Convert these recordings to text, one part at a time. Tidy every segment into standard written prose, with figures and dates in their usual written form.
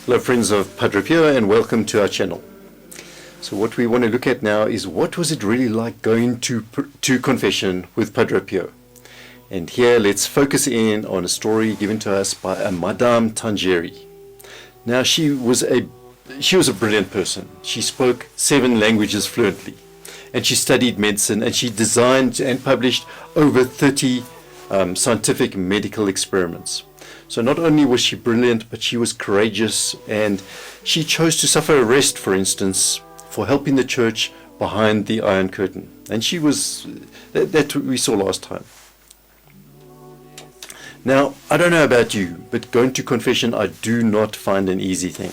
Hello friends of Padre Pio, and welcome to our channel. So what we want to look at now is what was it really like going to confession with Padre Pio. And here let's focus in on a story given to us by a Madame Tangeri. Now she was a brilliant person. She spoke 7 languages fluently, and she studied medicine, and she designed and published over 30 scientific medical experiments. So not only was she brilliant, but she was courageous, and she chose to suffer arrest, for instance, for helping the church behind the Iron Curtain. And she was, that we saw last time. Now, I don't know about you, but going to confession I do not find an easy thing.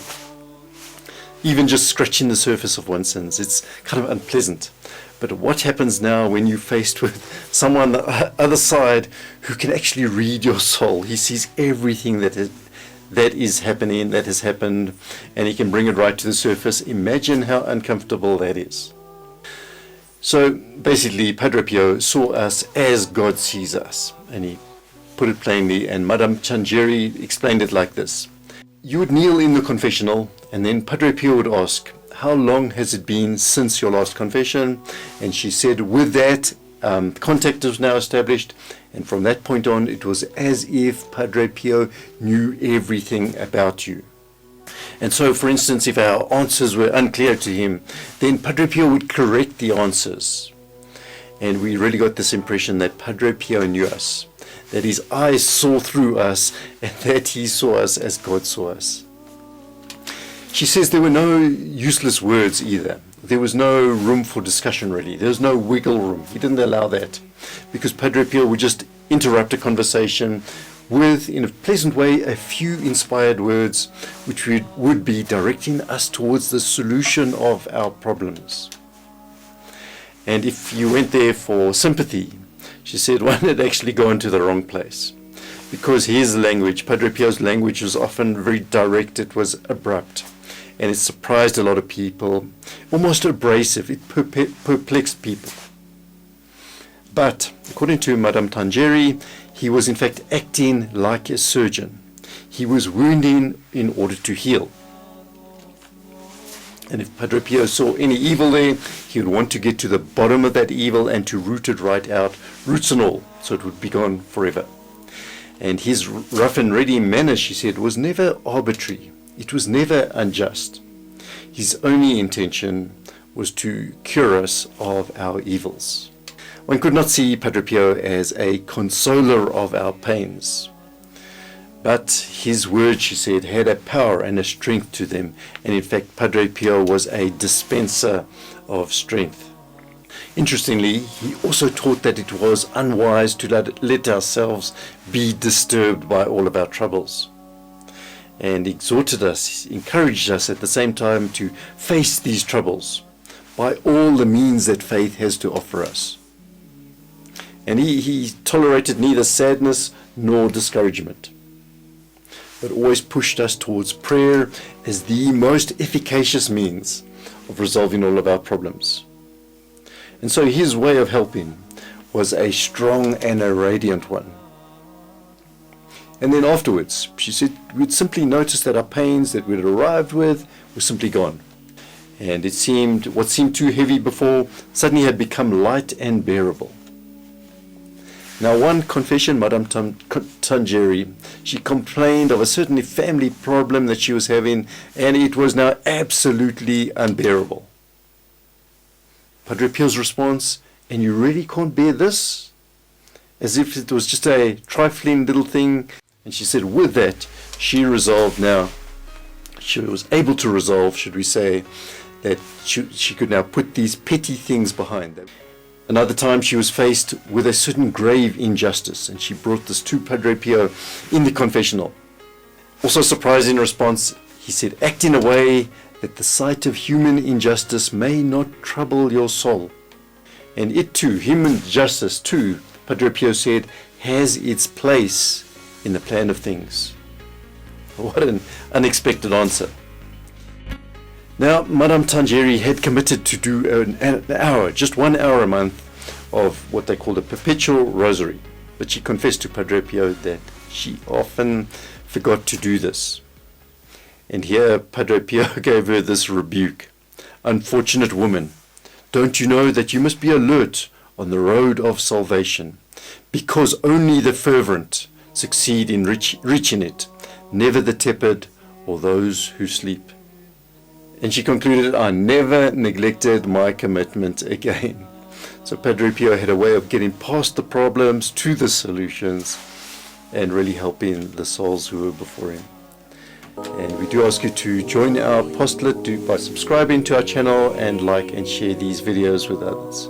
Even just scratching the surface of one's sins, it's kind of unpleasant. But what happens now when you're faced with someone on the other side who can actually read your soul? He sees everything that is happening, that has happened, and he can bring it right to the surface. Imagine how uncomfortable that is. So basically, Padre Pio saw us as God sees us, and he put it plainly, and Madame Tangeri explained it like this. You would kneel in the confessional, and then Padre Pio would ask, how long has it been since your last confession? And she said, with that, contact was now established, and from that point on, it was as if Padre Pio knew everything about you. And so, for instance, if our answers were unclear to him, then Padre Pio would correct the answers. And we really got this impression that Padre Pio knew us, that his eyes saw through us, and that he saw us as God saw us. She says there were no useless words either. There was no room for discussion really. There was no wiggle room. He didn't allow that, because Padre Pio would just interrupt a conversation with, in a pleasant way, a few inspired words which would be directing us towards the solution of our problems. And if you went there for sympathy, she said one had actually gone to the wrong place, because his language, Padre Pio's language, was often very direct. It was abrupt, and it surprised a lot of people, almost abrasive. It perplexed people. But according to Madame Tangeri, he was in fact acting like a surgeon. He was wounding in order to heal. And if Padre Pio saw any evil there, he would want to get to the bottom of that evil and to root it right out, roots and all, so it would be gone forever. And his rough and ready manner, she said, was never arbitrary. It was never unjust. His only intention was to cure us of our evils. One could not see Padre Pio as a consoler of our pains, but his words, she said, had a power and a strength to them, and in fact Padre Pio was a dispenser of strength. Interestingly, he also taught that it was unwise to let ourselves be disturbed by all of our troubles, and exhorted us, encouraged us at the same time to face these troubles by all the means that faith has to offer us. And he tolerated neither sadness nor discouragement, but always pushed us towards prayer as the most efficacious means of resolving all of our problems. And so his way of helping was a strong and a radiant one. And then afterwards, she said, we'd simply notice that our pains that we'd arrived with were simply gone. And it seemed, what seemed too heavy before suddenly had become light and bearable. Now, one confession, Madame Tangeri, she complained of a certain family problem that she was having, and it was now absolutely unbearable. Padre Pio's response, and you really can't bear this? As if it was just a trifling little thing. And she said with that, she resolved now, she was able to resolve, should we say, that she could now put these petty things behind them. Another time she was faced with a certain grave injustice, and she brought this to Padre Pio in the confessional. Also surprised in response, he said, act in a way that the sight of human injustice may not trouble your soul. And it too, human justice too, Padre Pio said, has its place in the plan of things. What an unexpected answer. Now, Madame Tangeri had committed to do an hour, just 1 hour a month, of what they called a perpetual rosary. But she confessed to Padre Pio that she often forgot to do this. And here Padre Pio gave her this rebuke. Unfortunate woman, don't you know that you must be alert on the road of salvation, because only the fervent succeed in reaching it, never the tepid or those who sleep. And she concluded, I never neglected my commitment again. So Padre Pio had a way of getting past the problems to the solutions and really helping the souls who were before him. And we do ask you to join our apostolate by subscribing to our channel and like and share these videos with others.